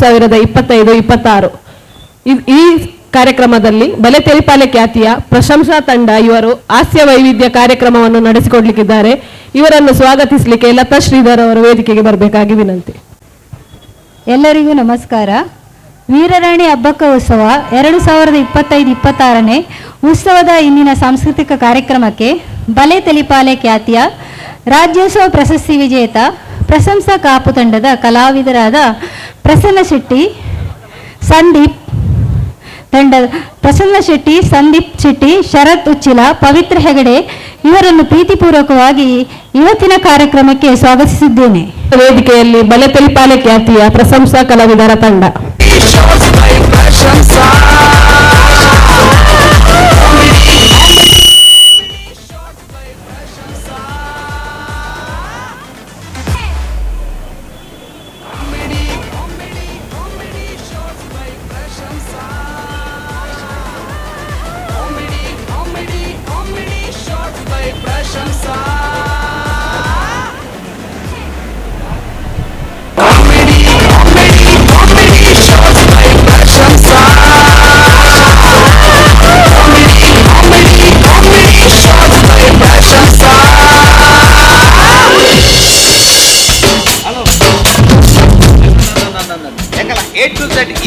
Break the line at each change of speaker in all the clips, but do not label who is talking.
2025-26 ಈ ಕಾರ್ಯಕ್ರಮದಲ್ಲಿ ಬಲೆ ತೆಲಿಪಾಲೆ ಖ್ಯಾತಿಯ ಪ್ರಶಂಸಾ ತಂಡ ಇವರು ಹಾಸ್ಯ ವೈವಿಧ್ಯ ಕಾರ್ಯಕ್ರಮವನ್ನು ನಡೆಸಿಕೊಡ್ಲಿಕ್ಕಿದ್ದಾರೆ. ಇವರನ್ನು ಸ್ವಾಗತಿಸಲಿಕ್ಕೆ ಲತಾ ಶ್ರೀಧರ್ ಅವರು ವೇದಿಕೆಗೆ ಬರಬೇಕಾಗಿ ವಿನಂತಿ.
ಎಲ್ಲರಿಗೂ ನಮಸ್ಕಾರ. ವೀರರಾಣಿ ಹಬ್ಬಕ್ಕ ಉತ್ಸವ 2025-26ನೇ ಉತ್ಸವದ ಇಂದಿನ ಸಾಂಸ್ಕೃತಿಕ ಕಾರ್ಯಕ್ರಮಕ್ಕೆ ಬಲೆ ತೆಲಿಪಾಲೆ ಖ್ಯಾತಿಯ ರಾಜ್ಯೋತ್ಸವ ಪ್ರಶಸ್ತಿ ವಿಜೇತ ಪ್ರಶಂಸಾ ಕಾಪು ತಂಡದ ಕಲಾವಿದರಾದ ಪ್ರಸನ್ನ ಶೆಟ್ಟಿ, ಸಂದೀಪ್ ಶೆಟ್ಟಿ, ಶರತ್ ಉಚ್ಚಿಲ, ಪವಿತ್ರ ಹೆಗಡೆ ಇವರನ್ನು ಪ್ರೀತಿಪೂರ್ವಕವಾಗಿ ಇವತ್ತಿನ ಕಾರ್ಯಕ್ರಮಕ್ಕೆ ಸ್ವಾಗತಿಸಿದ್ದೇನೆ.
ವೇದಿಕೆಯಲ್ಲಿ ಬಲೆ ತೆಲಿಪಾಲೆ ಖ್ಯಾತಿಯ ಪ್ರಶಂಸಾ ಕಲಾವಿದರ ತಂಡ.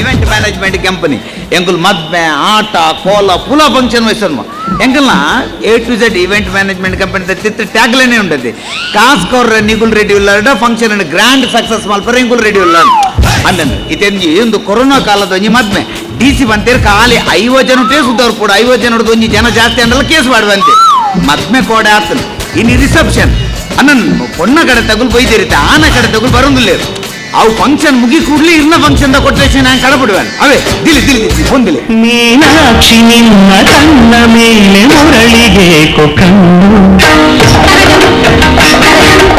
ಇವೆಂಟ್ ಮ್ಯಾನೇಜ್ಮೆಂಟ್ ಕಂಪನಿ ಎಂಕುಲ್ ಮದ್ವೆ ಆಟ ಕೋಲ ಪುಲ ಫಂಕ್ಷನ್ ವಹಿಸಲ್ಮ ಎಂಕಲ್ನ A to Z event management company ಚಿತ್ರ ಟ್ಯಾಗ್ಲೈನೇ ಉಂಟದೆ. ಕಾಸ್ಕೋರ್ರೆ ನಿಗುಲ್ ರೆಡಿ ಉಳ್ಳಾಡ ಫಂಕ್ಷನ್ ಗ್ರ್ಯಾಂಡ್ ಸಕ್ಸಸ್ ಮಲ್ಪರೆ ಎಂಕುಲ್ ರೆಡಿ ಉಳ್ಳ ಅಂದಂದ್ರೆ ಇತೆಂಜಿ ಒಂದು ಕೊರೋನಾ ಕಾಲದ ಒಂಜಿ ಮದ್ಮೆ DC ಬಂತೇರ್ ಖಾಲಿ 50 ಜನ ಟೇಸುದವ್ರು ಕೂಡ 50 ಜನ ಒಂಜಿ ಜನ ಜಾಸ್ತಿ ಅಂದಲ್ಲ ಕೇಸ್ ಮಾಡುವಂತೆ ಮದ್ಮೆ ಕೋಡೆ ಆಗ್ತದೆ. ಇನ್ನು ರಿಸೆಪ್ಷನ್ ಅನ್ನನ್ನು ಪೊಣ್ಣ ಕಡೆ ತಗುಲ್ ಬೈದಿರುತ್ತೆ, ಆನ ಕಡೆ ತಗುಲ್ ಬರೋದಿಲ್ಲ. ಅವು ಫಂಕ್ಷನ್ ಮುಗಿ ಕೂಡ್ಲಿ ಇರ್ನ ಫಂಕ್ಷನ್ ಕೊಟ್ರೇಷನ್ ನಾನು ಕಡಬಿಡುವನು ಅವೇ ದಿಲಿ ಹೊಂದಿಲಿ.
ಮೀನಾಕ್ಷಿ ನಿನ್ನ ಕಣ್ಣ ಮೇಲೆ ಮುರಳಿಗೆ ಕಣ್ಣು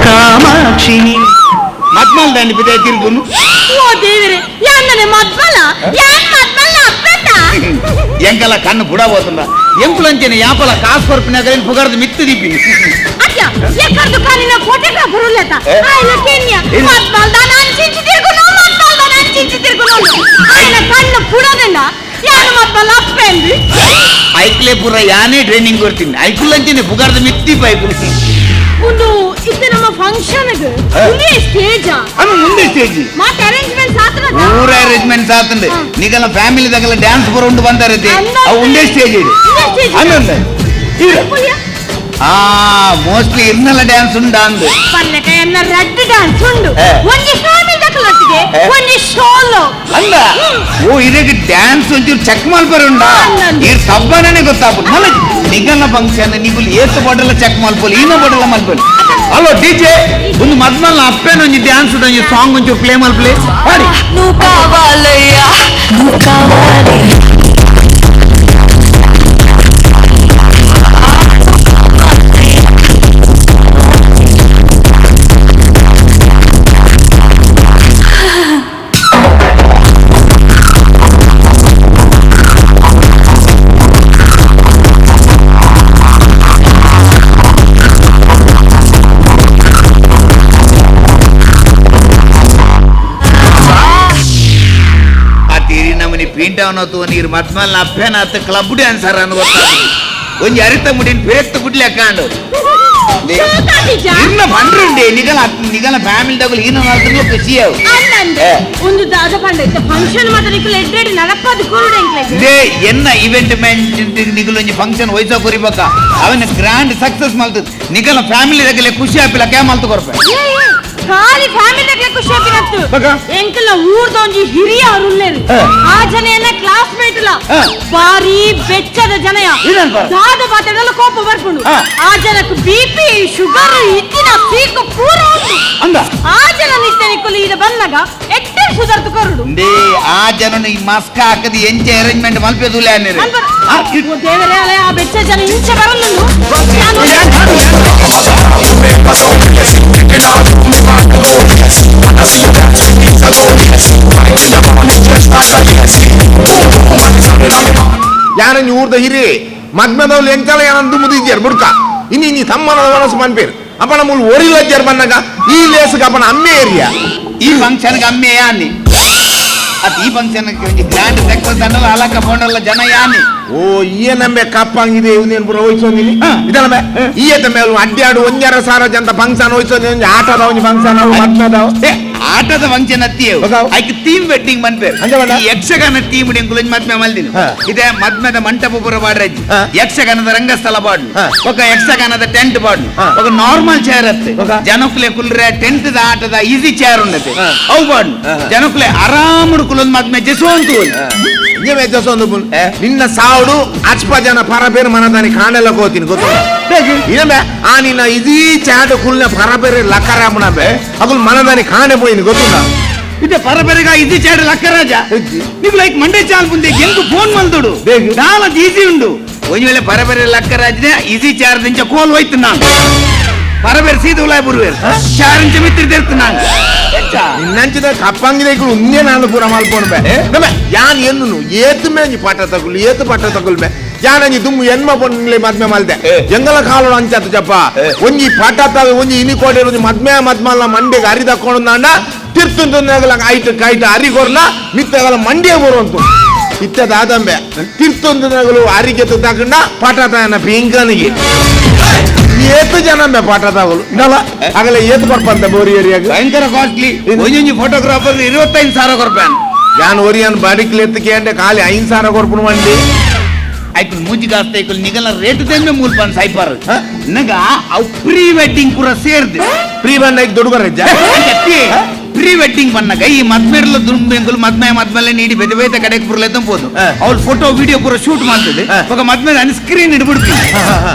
ಕಾಮಾಕ್ಷಿ
ಮದ್ಮಲ್ ದಾಂಡಿ ಬಿದ್ದ ತಿರುಗುನು ಎಂಕಲ ಕಣ್ಣು ಬುಡ ಹೋತಂದ ಎಂಕುಲಂಚನೆ ಯಾಪಲ ಕಾಸು ಕೊರ್ಪಿನಾಗ ಪುಗಾರ್ದು ಮಿತ್ತು ದಿಪ್ಪಿ ಐಕ್ಲೆ ಪುರ ಯಾನೇ ಟ್ರೈನಿಂಗ್ ಕೊಡ್ತೀನಿ ಐಕುಲಂಚನೆ ಪುಗಾರ್ದು ಮಿತ್ತಿ ಪೈಕು
ಒಂದು ಇದು ನಮ್ಮ ಫಂಕ್ಷನ್ ಮುಂದೆ ಸ್ಟೇಜ್
ಮುಂದೆ ಸ್ಟೇಜ್
ಮಾತ ಅರೇಂಜ್ಮೆಂಟ್ಸ್ ಆತನ
ಪೂರ ಅರೇಂಜ್ಮೆಂಟ್ಸ್ ಆತಂದೆ ನಿಗಲ ಫ್ಯಾಮಿಲಿ ದಗಲ ಡ್ಯಾನ್ಸ್ ಬರ ಉಂಡು ಬಂದಾರತೆ ಅವು ಒಂದೇ ಸ್ಟೇಜ್ ಇದೆ ಅನ್ನೊಂದು ಮೋಸ್ಟ್ಲಿ ಇರ್ನಲ್ಲ ಡ್ಯಾನ್ಸ್ ಉಂಡಾ ಅಂದು
ಪಲ್ಲಕ ಎನ್ನ ರೆಡ್ ಡ್ಯಾನ್ಸ್ ಉಂಡು ಒಂಜಿ ಫ್ಯಾಮಿಲಿ ದಗಲಟ್ಟಿಗೆ ಒಂಜಿ ಶೋಲೋ
ಅಲ್ಲ ಓ ಇದಕ್ಕೆ ಡ್ಯಾನ್ಸ್ ಒಂಚೂರು ಚೆಕ್ ಮಾಡ್ಬಾರ ಉಂಡಾ ಈ ಸಬ್ಬನೇ ಗೊತ್ತಾಗ್ಬೋದು ಮಲ್ಲ ನಿಗಲ ಫಂಕ್ಷನ್ ನಿಗುಲು ಏತು ಬಾಟಲ್ಲ ಚೆಕ್ ಮಾಡ್ಬೋದು ಈನ ಬಾಟಲ್ಲ ಮಾಡ್ಬೋದು. ಹಲೋ ಡಿಜೆ ಒಂದು ಮದ್ಮಲ್ಲ ಅಪ್ಪೇನ ಒಂಜಿ ಡ್ಯಾನ್ಸ್ ಒಂಜಿ ಸಾಂಗ್ ಒಂಚೂರು ಪ್ಲೇ ಮಾಡ್ಪ್ಲೇ ಮಾಡಿ. ಪೀಂಟವನತ್ತು ನೀರು ಮತ್ಮಲ್ ಅಪ್ಪೇನಾತ ಕ್ಲಬ್ ಡ್ಯಾನ್ಸರ್ ಅನ್ನು ಗೊತ್ತಾಗ ಒಂಜಿ ಅರಿತ ಮುಡಿನ ಬೇಕ್ತ ಗುಡ್ಲಿ ಹಾಕೊಂಡು ಇನ್ನ ಬಂಡ್ರುಂಡೆ ನಿಗಲ ಫ್ಯಾಮಿಲಿ ತಗೊಳ್ಳಿ ಇನ್ನು ನಾಲ್ಕು ಖುಷಿ
ಒಂದು ದಾದ ಪಂಡ ಫಂಕ್ಷನ್ ಮಾತ್ರ ನಿಕಲ್ ಎಡ್ರೆಡಿ ನಡಪದು ಕೂರುಡೆ
ದೇ ಎನ್ನ ಇವೆಂಟ್ ಮ್ಯಾನೇಜ್ಮೆಂಟ್ ನಿಗಲ ಒಂಜಿ ಫಂಕ್ಷನ್ ವೈಸ ಕೊರಿಬೇಕ ಅವನ ಗ್ರ್ಯಾಂಡ್ ಸಕ್ಸಸ್ ಮಾಡ್ತದ ನಿಗಲ ಫ್ಯಾಮಿಲಿ ತಗಲೆ ಖುಷಿ ಆಪಿಲ್ಲ ಕ್ಯಾ ಮಲ್ತು ಕೊರ್ಪೆ
ಖಾಲಿ ಫ್ಯಾಮಿಲಿ ತಗಲೆ ಖುಷಿ ಆಪಿನತ್ತು ಎಂಕಲ್ನ ಊರ್ದ ಒಂಜಿ ಹಿರಿಯ ಅರುಲ್ಲೇರು ಆ ಜನೆಯನ್ನ ಕ್ಲಾಸ್ಮೇಟ್ ಇಲ್ಲ ಬಾರಿ ಬೆಚ್ಚದ ಜನಯ ದಾದ ಪಾತ್ರೆಲ್ಲ ಕೋಪ ಬರ್ಕೊಂಡು ಆ ಜನಕ್ಕೆ BP ಶುಗರ್ ಇತ್ತಿನ ಸೀಕು ಪೂರ ಉಂಟು ಆ ಜನ ನಿತ್ಯ ನಿಕ್ಕಲು ಈಗ ಬಂದಾಗ ಎಟ್ಟೆ ಸುಧಾರ್ತು ಕರುಡು
ಆ ಜನ ಈ ಮಸ್ಕ ಹಾಕದಿ ಎಂಚೆ ಅರೇಂಜ್ಮೆಂಟ್ ಮಲ್ಪೆದುಲೆ ಅನ್ನಿರು
ದೇವರೇ ಅಲೆ ಆ ಬೆಚ್ಚ ಜನ ಇಂಚೆ ಬರಲ್ಲ
ಯಾರನ್ನು ಊರ್ದ ಹಿರಿ ಮಗ್ನದವ್ಲು ಎಂಕಲ ಏನಂದು ಮುದಿದ್ಯಾರು ಬುಡ್ಕ ಇನ್ನಿ ತಮ್ಮನ ಮನಸ್ಸು ಮನ್ಪೇರು ಅಪ್ಪನ ಮೂಲ ಒರಿಲಜ್ಜರ್ ಬಂದಾಗ ಈ ಲೇಸ್ಗೆ ಅಪ್ಪನ ಅಮ್ಮೆ ಏರಿಯಾ
ಈ ಫಂಕ್ಷನ್ಗೆ ಅಮ್ಮೆ ಅನ್ನಿ ಈ ಫಂಕ್ಷನ್ ಗ್ರಾಂಡ್ ಸಕ್ಸಸ್ ಅನ್ನಲ್ಲ ಅಲಕ ಬೋಂಡಲ್ಲ ಜನ ಯಾನೆ
ಓ ಈಯ ನಮ್ಮೆ ಕಪ್ಪಂಗಿದೆ ಇವನೇನು ಪುರ ಹೋಯ್ಸೋದಿನಿ ಇದಲ್ಲ ಈಯ ತಮ್ಮೆ ಅಡ್ಡಾಡು ಒಂಜರ ಸಾರ ಜಂತ ಫಂಕ್ಷನ್ ಹೋಯ್ಸೋದಿ ಒಂಜಿ ಆಟದ ಒಂಜಿ ಫಂಕ್ಷನ್ ಮದ್ಮೆದಾವ್
ಆಟದ ಫಂಕ್ಷನ್ ಅತ್ತಿಯೇವು ಐಕ್ ಥೀಮ್ ವೆಡ್ಡಿಂಗ್ ಮನ್ಪೇರು ಈ ಯಕ್ಷಗಾನ ಥೀಮ್ ಕುಲಂಜ್ ಮದ್ಮೆ ಮಲ್ದಿನ ಇದೇ ಮದ್ಮೆದ ಮಂಟಪ ಪುರ ಬಾಡ್ರಜ್ಜಿ ಯಕ್ಷಗಾನದ ರಂಗಸ್ಥಳ ಬಾಡು ఒక ಯಕ್ಷಗಾನದ ಟೆಂಟ್ ಬಾಡು ఒక ನಾರ್ಮಲ್ ಚೇರ್ ಅತ್ತೆ ಜನಕುಲೆ ಕುಲ್ರೆ ಟೆಂಟ್ ದ ಆಟದ ಈಸಿ ಚೇರ್ ಉಂಡತೆ ಅವು ಬಾಡು ಜನಕುಲೆ ಆರಾಮಡು ಕುಲೊಂದು ಮದ್ಮೆ ಜೆಸೋಂತು
ಇಂಜೆ ಜಸೊಂದು ನಿನ್ನ ಸಾವುಡು ಅಚ್ಪ ಜನ ಪರಬೇರು ಮನದಾನಿ ಕಾಣೆಲ್ಲ ಕೋತೀನಿ ಗೊತ್ತು ಇನಬೆ ಆ ನಿನ್ನ ಇದೀ ಚಾಟ ಕುಲ್ನ ಪರಬೇರೆ ಲಕ್ಕರಾಮಣಬೆ ಅಕುಲ್ ಮನದಾನಿ ಕಾಣೆ పోయింది ಗೊತ್ತುಂಟಾ
ಇದೇ ಪರಬೇರೆಗ ಇದು ಚೇಡ ಲಕ್ಕರಾಜ ನೀವು ಲೈಕ್ ಮಂಡೆ ಚಾಲ್ ಮುಂದೆ ಎಂಕು ಫೋನ್ ಮಲ್ದೋಡು ನಾಲ ಈಸಿ ಉಂಡು ಒಂದು ವೇಳೆ ಪರಬೇರೆ ಲಕ್ಕರಾಜನೆ ಈಸಿ ಚಾರ್ ದಿಂಚ ಕೋಲ್ ಹೋಯ್ತು ನಾನು ಪರಬೇರೆ ಸೀದ ಉಲಾಯ್ ಬರುವೇರು ಚಾರಿಂಚ ಮಿತ್ರಿದೇರ್ತು ನಾನು
ನಿನ್ನಂಚಿದ ಕಪ್ಪಂಗಿದೆ ಉನ್ನೇ ನಾನು ಪೂರ ಮಲ್ಪೋಣ್ಬೆ ಯಾನ್ ಎನ್ನು ಏತು ಮೇಂಜಿ ಪಾಠ ತಗೊಳ್ಳಿ ಏತು ಪಾಠ ತಗೊಳ್ಬೆ ಯಾನಂಜಿ ದುಮ್ಮು ಎನ್ಮ ಪೊನ್ಲೆ ಮದ್ಮೆ ಮಲ್ದೆ ಎಂಗಲ ಕಾಲು ಅಂಚತ್ತು ಜಪ್ಪ ಒಂಜಿ ಪಾಠ ತಗ ಒಂಜಿ ಇನಿ ಕೋಟೆ ಒಂಜಿ ಮದ್ಮಲ ಮಂಡೆಗೆ ಅರಿ ತಕ್ಕೊಂಡು ನಾಂಡ ತಿರ್ತುಂತುನಗಲ ಐಟ್ ಕೈಟ್ ಅರಿ ಕೊರ್ಲ ಮಿತ್ತಗಲ ಮಂಡ್ಯ ಬರುವಂತು ಇತ್ತದ ಆದಂಬೆ ತಿರ್ತುಂತುನಗಲು ಅರಿಗೆ ತಗೊಂಡ ಪಾಠ ತನ ಪಿಂಕನಿಗೆ ಏತು ಜನ ಪಾಠ ತಗೊಳ್ಳು ಇದಲ್ಲ ಆಗಲೇ ಏತು ಬರ್ಪಂತ ಬೋರಿ ಏರಿಯಾಗ
ಭಯಂಕರ ಕಾಸ್ಟ್ಲಿ ಒಂಜೊಂಜಿ ಫೋಟೋಗ್ರಾಫರ್ 25,000 ಕೊರ್ಪಾನ್
ಯಾನ್ ಒರಿಯನ್ ಬಾಡಿಕ್ಲೆ ಎತ್ತಕ್ಕೆ ಅಂದ್ರೆ ಖಾಲಿ 5,000 ಕೊರ್ಪುನು ಮಂಡಿ
ಐಕುಲ್ ಮೂಜಿ ಗಾಸ್ತ ಐಕುಲ್ ನಿಗಲ ರೇಟ್ ತೆಮ್ಮೆ ಮೂಲ್ಪನ್ ಸೈಪಾರ್ ನಗ ಅವು ಪ್ರೀ ವೆಡ್ಡಿಂಗ್ ಪೂರ ಸೇರ್ದೆ
ಪ್ರೀ ಬಂದ ದುಡುಗರಜ್ಜ
ಪ್ರೀ ವೆಡ್ಡಿಂಗ್ ಬನ್ನಗ ಈ ಮದ್ಮೆರ್ಲ ದುಂಬೆಂಗುಲು ಮದ್ಮೆಲೆ ನೀಡಿ ಬೇತೆ ಬೇತೆ ಕಡೆಗೆ ಪುರ್ಲೆತ್ತ ಹೋದು ಅವ್ಳು ಫೋಟೋ ವಿಡಿಯೋ ಪೂರ ಶೂಟ್ ಮಾಡ್ತದೆ ఒక ಮದ್ಮೆ ಅನ್ ಸ್ಕ್ರೀನ್ ಇಡ್ಬಿಡ್ತೀನಿ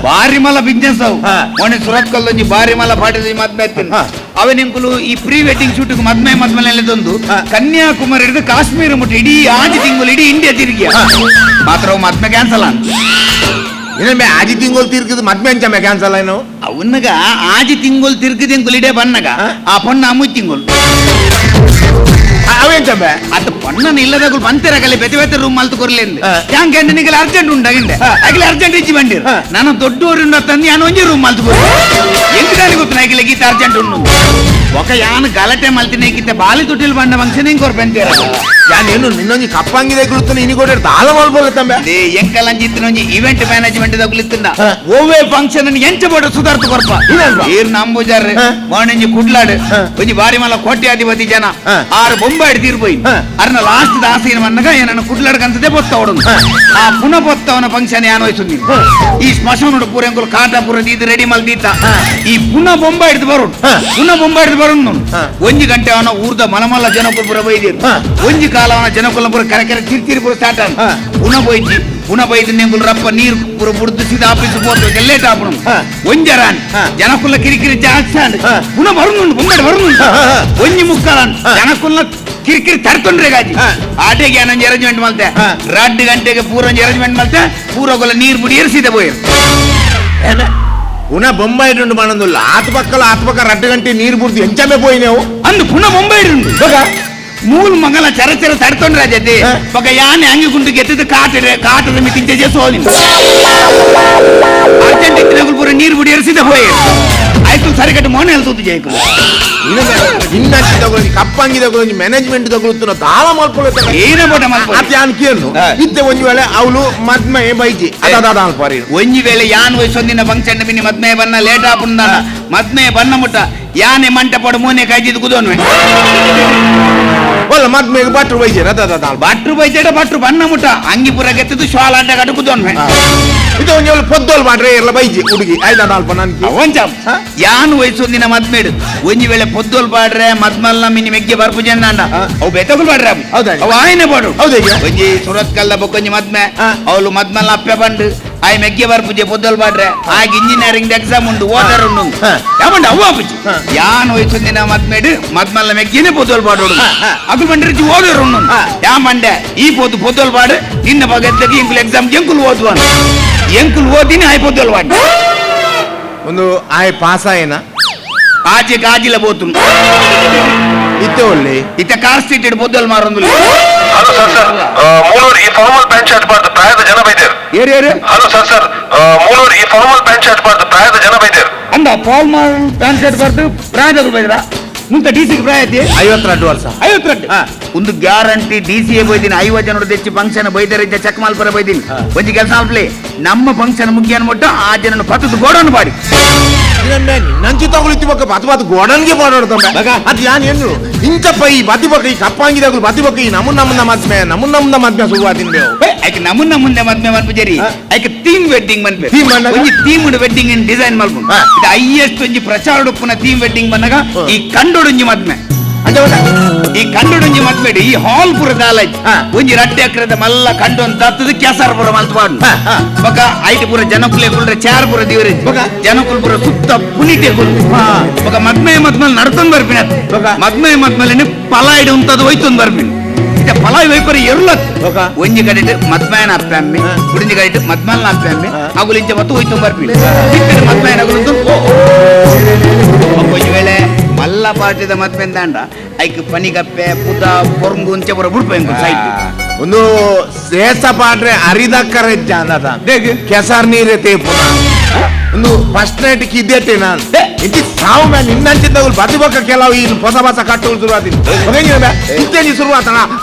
ಬಾರಿ ಮಲ ಬಿಸ್ನೆಸ್ ಅವು ಮೊನ್ನೆ ಸುರತ್ ಕಲ್ಲೊಂಜಿ ಬಾರಿ ಮಲ ಪಾಟಿದ ಮದ್ಮೆ ಎತ್ತಿನ ಅವೇ ನಿಂಕುಲು ಈ ಪ್ರೀ ವೆಡ್ಡಿಂಗ್ ಶೂಟ್ ಮದ್ಮೆಲೆದೊಂದು ಕನ್ಯಾಕುಮಾರಿ ಹಿಡಿದು ಕಾಶ್ಮೀರ ಮುಟ್ಟಿ ಇಡೀ 6 ತಿಂಗಳು ಇಡೀ ಇಂಡಿಯಾ ತಿರುಗಿ ಮಾತ್ರ ಅವು ಮದ್ಮೆ ಕ್ಯಾನ್ಸಲ್ ಅಂತ
ಇನ್ನೊಮ್ಮೆ 6 ತಿಂಗಳು ತಿರ್ಗಿದ್ ಮದ್ಮೆ ಅಂಚಮ್ಮೆ ಕ್ಯಾನ್ಸಲ್ ಏನು
ಅವನ್ನಗ 6 ತಿಂಗಳು ತಿರ್ಗಿದಿಂಗುಲು ಇಡೇ ಬನ್ನಗ ಆ ಪೊಣ್ಣ 3 ತಿಂಗಳು
ಅವೇಂಚಮ್ಮೆ
ಅದು ಪೊಣ್ಣನ ಇಲ್ಲದಾಗಲು ಬಂತಿರಗಲಿ ಬೆತೆ ಬೆತೆ ರೂಮ್ ಮಲ್ತು ಕೊರ್ಲೆಂದು ಯಾಂಕೆ ನಿನಗೆ ಅರ್ಜೆಂಟ್ ಉಂಟಾಗಿಂಡೆ ಆಗಲೇ ಅರ್ಜೆಂಟ್ ಇಚ್ಚಿ ಬಂದಿರು ನಾನು ದೊಡ್ಡವರಿಂದ ತಂದು ಯಾನು ಒಂಜಿ ರೂಮ್ ಮಲ್ತು ಕೊರ್ಲೆ ಎಂಕದಾನಿ ಗೊತ್ತು ನಾಗಿಲ್ಲ ಗೀತ ಅರ್ಜೆಂಟ್ ಉಂಡು ఒక ಯಾನು ಗಲಾಟೆ ಮಲ್ತಿನ ಗೀತ ಬಾಲಿ ತುಟಿಲ್ ಬಂಡ ಫಂಕ್ಷನ್ ಹಿಂಗ್ ಕೊರ್ಪೆಂತೀರ
ಯಾನ್ ಏನು ನಿನ್ನೊಂಜಿ ಕಪ್ಪಂಗಿದೆ ಗುರುತನ ಇನಿ ಕೊಟ್ಟೆ ದಾಲ ಮಲ್ಬೋಲೆ ತಂಬೆ
ಅದೇ ಎಂಕಲಂಜಿತ್ತಿನೊಂಜಿ ಇವೆಂಟ್ ಮ್ಯಾನೇಜ್ಮೆಂಟ್ ದಗುಲಿತ್ತಿನ ಓವೇ ಫಂಕ್ಷನ್ ಅನ್ನು ಎಂಚ ಬೋಡ ಸುಧಾರ್ತು ಕೊರ್ಪ ಏರ್ ನಂಬುಜಾರ್ ವಾಣಿಂಜಿ ಕುಡ್ಲಾಡ್ ಒಂಜಿ ಬಾರಿ ಮಲ ಕೋಟ್ಯಾಧಿಪತಿ ಜನ 6 ಬೊಂಬಾಡಿ ತೀರ್ಪೋಯಿ ಅರ್ನ ಲಾಸ್ಟ್ ದಾಸಿನ ಮನ್ನಗ ಏನನ್ನ ಕುಡ್ಲಾಡ್ ಕಂತದೆ ಬೊತ್ತ ಓಡೋದು ಆ ಪುನಃ ಬೊತ್ತವನ ಫಂಕ್ಷನ್ ಯಾನ್ ಹೋಯ್ತು ನೀವು ಈ ಸ್ಮಶಾನೋಡು ಪೂರ ಎಂಕುಲು ಕಾಟ ಪೂರ ಇದು ರೆಡಿ ಮಲ್ದೀತ ಈ ಪುನಃ ಬೊಂಬಾಡಿದು ಬರೋಡು ಪುನಃ ಬೊಂಬಾಡಿದು ಬರೋದು ಒಂಜಿ ಗಂಟೆ ಅವನ ಊರ್ದ ಮಲಮಲ್ಲ ಜನಕುಲ್ ಪುರ ಬೈದಿರು ಒಂಜಿ ಕಾಲ ಅವನ ಜನಕುಲ ಪುರ ಕರೆ ಕಿರ್ಕಿರಿ ಪುರ ಸ್ಟಾರ್ಟ್ ಆಗ ಪುನಃ ಬೈದು ನಿಂಗುಲು ರಪ್ಪ ನೀರು ಪುರ ಬುಡ್ದು ಸೀದಾ ಆಫೀಸ್ ಹೋದ್ರೆ ಲೇಟ್ ಆಪಣ ಒಂಜರಾನ್ ಜನಕುಲ ಕಿರಿಕಿರಿ ಜಾಸ್ತಿ ಪುನಃ ಬರುನುಂಡು ಬೊಂಬಾಡಿ ಬರುನುಂಡು ಒಂಜಿ ಮುಕ್ಕಾಲನ್ ಜನಕುಲ ಕಿರಿಕಿರಿ ತರ್ತೊಂಡ್ರೆ ಗಾಜಿ ಆಟೆಗೆ ಏನೊಂದು ಅರೇಂಜ್ಮೆಂಟ್ ಮಲ್ತೆ 2 ಗಂಟೆಗೆ ಪೂರ ಒಂದು ಅರೇಂಜ್ಮೆಂಟ್ ಮಲ್ತೆ ಪೂರಗೊಲ್ಲ ನೀರು ಬುಡಿ ಏರಿಸಿದೆ ಬೋಯರು
ಪುನಃ ಬೊಂಬಾಯಿ ಉಂಡು ಮಾಡಂದಿಲ್ಲ ಆತ ಪಕ್ಕ 2 ಗಂಟೆ ನೀರು ಬುಡ್ದು ಎಂಚಮ್ಮೆ ಪೋಯಿ ನೀವು
ಅಂದು ಪುನಃ ಬೊಂಬಾಯಿ ಉಂಡು ಮೂಲ ಮಂಗಲ ಚರಚರ ತಡ್ಕೊಂಡ್ರೆ ಅಜತೆ ಪಕ್ಕ ಯಾನೆ ಹಂಗಿ ಗುಂಡು ಗೆತ್ತದ ಕಾಟದ ಮಿತಿ ಸೋಲಿ ಅರ್ಜೆಂಟ್ ಇತ್ತಿನಗಳು ಪೂರ ನೀರು ಬುಡಿ ಏರಿಸಿದ ಹೋಯ್ ಆಯ್ತು ಸರಿಕಟ್ಟು ಮೋನೆ ಹೇಳ್ತದ್ದು ಜೈಕು
ಇನ್ನಂಚಿ ತಗೊಳ್ಳಿ ಕಪ್ಪಂಗಿ ತಗೊಳ್ಳಿ ಮ್ಯಾನೇಜ್ಮೆಂಟ್ ತಗೊಳ್ಳುತ್ತ ದಾಳ ಮಲ್ಕೊಳ್ಳುತ್ತೆ
ಏನೇ ಬೋಟ
ಅತ್ ಯಾನ್ ಕೇಳು ಇತ್ತೆ ಒಂಜಿ ವೇಳೆ ಅವಳು ಮದ್ಮೆ ಬೈಜಿ ಅದಾದ ಅಲ್ಪಾರಿ
ಒಂಜಿ ವೇಳೆ ಯಾನ್ ವಯಸ್ಸೊಂದಿನ ಫಂಕ್ಷನ್ ಬಿನಿ ಮದ್ಮೆ ಬನ್ನ ಲೇಟ್ ಆಪುಂದ ಮದ್ಮೆ ಬನ್ನ ಮುಟ್ಟ ಯಾನೆ ಮಂಟ ಪಡ ಮೂನೆ ಕಾಯ್ದಿದ್ದು ಕುದೋನ್ವೆ
ಒಲ್ಲ ಮದ್ಮೆಗೆ ಭಟ್ರು ಬೈಜಿ
ಭಟ್ರು ಬೈಜೇಟ ಭಟ್ರು ಬನ್ನ ಮುಟ್ಟ ಅಂಗಿ ಪುರ ಗೆತ್ತದು ಶಾಲ ಅಡ್ಡ ಕಟ್ಟು ಕುದೋನ್ವೆ
ಇದು ಒಂಜಿ ವೇಳೆ ಪೊದ್ದೋಲ್ ಮಾಡ್ರೆ ಎಲ್ಲ ಬೈಜಿ ಹುಡುಗಿ ಆಯ್ತಾದ ಅಲ್ಪ ನನ್ಗೆ
ಒಂಚ ಯಾನ್ ವಯಸ್ಸೊಂದಿನ ಮದ್ಮೇಡು ಒಂಜಿ ವೇಳೆ ಪೊದ್ದೋಲ್ ಬಾಡ್ರೆ ಮದ್ಮಲ್ನ ಮಿನಿ ಮೆಗ್ಗೆ ಬರ್ಪು ಜನ ಅವು ಬೆತ್ತಗಳು ಬಾಡ್ರೆ ಅವು ಆಯ್ನೆ ಬಾಡು ಒಂಜಿ ಸುರತ್ ಕಲ್ಲ ಬೊಕ್ಕೊಂಜಿ ಮದ್ಮೆ ಅವಳು ಮದ್ಮಲ್ನ ಅಪ್ಪೆ ಬಂಡು ಆಯ್ ಮೆಗ್ಗೆ ಬರ್ಪುಜೆ ಪೊದ್ದೋಲ್ ಬಾಡ್ರೆ ಆಗ ಇಂಜಿನಿಯರಿಂಗ್ ಎಕ್ಸಾಮ್ ಉಂಡು ಓದರ್ ಉಂಡು ಯಾವಂಡ ಅವು ಅಪ್ಪುಜಿ ಯಾನ್ ವಯಸ್ಸೊಂದಿನ ಮದ್ಮೇಡು ಮದ್ಮಲ್ನ ಮೆಗ್ಗೆನೆ ಪೊದ್ದೋಲ್ ಬಾಡೋಡು ಅದು ಬಂಡ್ರಿಜಿ ಓದರ್ ಉಂಡು ಯಾ ಮಂಡೆ ಈ ಪೊದ್ದೋಲ್ ಬಾಡು ನಿನ್ನ ಬಗೆದ್ದಕ್ಕೆ ಎಂಕುಲ್ ಎಕ್ಸಾಮ್ ಎಂಕುಲ್ ಓದುವ ಎಂಕುಲ್ ಓದಿನಿ ಆಯ್ ಪೊದ್ದೋಲ್ ಬಾಡಿ
ಒಂದು ಆಯ್ ಪಾಸ್ ಆಯ್ನ
ಆಚೆ ಕಾಜಿಲ ಬೋತು
ಇತ್ತೆ ಒಳ್ಳೆ
ಇತ್ತ car street ಇಡ್ ಬೊದ್ದಲ್ ಮಾರೊಂದು
hello sir Mulur ಈ ಫಾರ್ಮಲ್ ಪ್ಯಾಂಟ್ ಶರ್ಟ್ ಬಾರ್ದು ಪ್ರಾಯದ ಜನ ಬೈದೇರು
ಏರು
ಹಲೋ ಸರ್ ಮೂಲೂರು ಈ ಫಾರ್ಮಲ್ ಪ್ಯಾಂಟ್ ಶರ್ಟ್ ಬಾರ್ದು ಪ್ರಾಯದ ಜನ ಬೈದೇರು
ಅಂದ ಫಾರ್ಮಲ್ ಪ್ಯಾಂಟ್ ಶರ್ಟ್ ಬರ್ದು ಪ್ರಾಯದವ್ರು ಬೈದ್ರ ಮುಂತ ಡಿಸಿ ಪ್ರಾಯತಿ
52 ವರ್ಷ
52 ಒಂದು ಗ್ಯಾರಂಟಿ ಡಿಸಿ ಬೈದಿನಿ 50 ಜನರು ತೆಚ್ಚಿ ಫಂಕ್ಷನ್ ಬೈದರಿದ್ದ ಚೆಕ್ ಮಾಲ್ಪರ ಬೈದಿನಿ ಒಂಜಿ ಕೆಲಸ ಮಾಡ್ಲಿ ನಮ್ಮ ಫಂಕ್ಷನ್ ಮುಗಿಯನ್ ಮುಟ್ಟ ಆ ಜನನು ಪತ್ತದ ಗೋಡನ್ ಬಾಡಿ
ನಂಚಿ ತಗೊಳಿತಿ ಬಕ್ಕ ಬತ್ತು ಗೋಡನ್ಗೆ ಮಾಡೋಡ್ತಂಬ ಅದು ಯಾನ್ ಏನು ಇಂಚಪ್ಪ ಈ ಬತ್ತಿ ಬಕ್ಕ ಈ ಕಪ್ಪಂಗಿದಾಗಲು ಬತ್ತಿ ಬಕ್ಕ ಈ ನಮ್ಮನ್ನ ಮದ್ಮೆ ಶುರುವಾತಿನ
ಆಯ್ಕೆ ನಮ್ಮನ್ನ ಮುಂದೆ ಮದ್ಮೆ ಮನ್ಪುಜರಿ ಆಯ್ಕೆ ಥೀಮ್ ವೆಡ್ಡಿಂಗ್ ಮನ್ಪೆ ಒಂಜಿ ಥೀಮ್ ವೆಡ್ಡಿಂಗ್ ಇನ್ ಡಿಸೈನ್ ಮಲ್ಪು ಇದು ಹೈಯೆಸ್ಟ್ ಒಂಜಿ ಪ್ರಚಾರ ಉಪ್ಪುನ ಥೀಮ್ ವೆಡ್ಡಿಂಗ್ ಬಂದಾಗ ಈ ಕಂಡೊಡೊಂಜಿ ಮದ್ಮೆ ಈ ಕಂಡೊಡೊಂಜಿ ಮದ್ಮೆಡಿ ಈ ಹಾಲ್ ಪುರ ದಾಲಜ್ ಒಂಜಿ ರಡ್ಡೆ ಎಕರೆದ ಮಲ್ಲ ಕಂಡೊಂದು ತತ್ತದ ಕೆಸರ ಪುರ ಮಲ್ತ್ಪಾಡು ಬೊಕ ಐಟ್ ಪುರ ಜನಕುಲೆ ಕುಲ್ರೆ ಚಾರ್ ಪುರ ದಿವರಿ ಜನಕುಲ್ ಪುರ ಸುತ್ತ ಪುನಿಟೆ ಕುಲ್ ಬೊಕ ಮದ್ಮೆ ಮದ್ಮೇಲೆ ನಡ್ತೊಂದು ಬರ್ಪಿನ ಮದ್ಮೆ ಮದ್ಮೇಲೆ ಪಲಾಯ್ಡ್ ಉಂತದು ಹೋಯ್ತೊಂದು ಬರ್ಪಿನ ಇತ್ತೆ ಪಲಾಯ್ ವೈಪರಿ ಎರ್ಲತ್ ಒಂಜಿ ಕಡೆ ಮದ್ಮೇನ ಅಪ್ಪಮ್ಮೆ ಉಡಿಂಜಿ ಕಡೆ ಮದ್ಮಲ್ನ ಅಪ್ಪಮ್ಮೆ ಅಗುಲು ಇಂಚ ಮತ್ತು ಹೋಯ್ತು ಬರ್ಪಿನ ಮದ್ಮೇನ ಅಗುಲು ಒಂಜಿ ವೇಳೆ ಮಲ್ಲ ಪಾಠದ ಮದ್ಮೆ ದಾಂಡ ಐಕ್ ಪನಿಗಪ್ಪೆ ಪುದ ಪೊರ್ಂಗು ಉಂಚ ಪುರ ಬುಡ್ಪೆಂಗು ಸೈಟ್
ಒಂದು ಶ್ರೇಷ್ಠ ಪಾಡ್ರೆ ಅರಿದಕ್ಕರೆ ಜಾನದ ಕೆಸರ್ ನೀರೇ ತೇಪು ಒಂದು ಫಸ್ಟ್ ನೈಟ್ ಇದ್ದೇಟೆ ನಾನು ಇಂತಿ ಸಾವು ಮ್ಯಾನ್ ಇನ್ನಂಚಿದ್ದಗಳು ಬದಿ ಬಕ್ಕ ಕೆಲವು ಈ ಹೊಸ ಕಟ್ಟುಗಳು ಶುರುವಾತಿನ ಇಂತೇಜಿ ಶುರುವಾತನ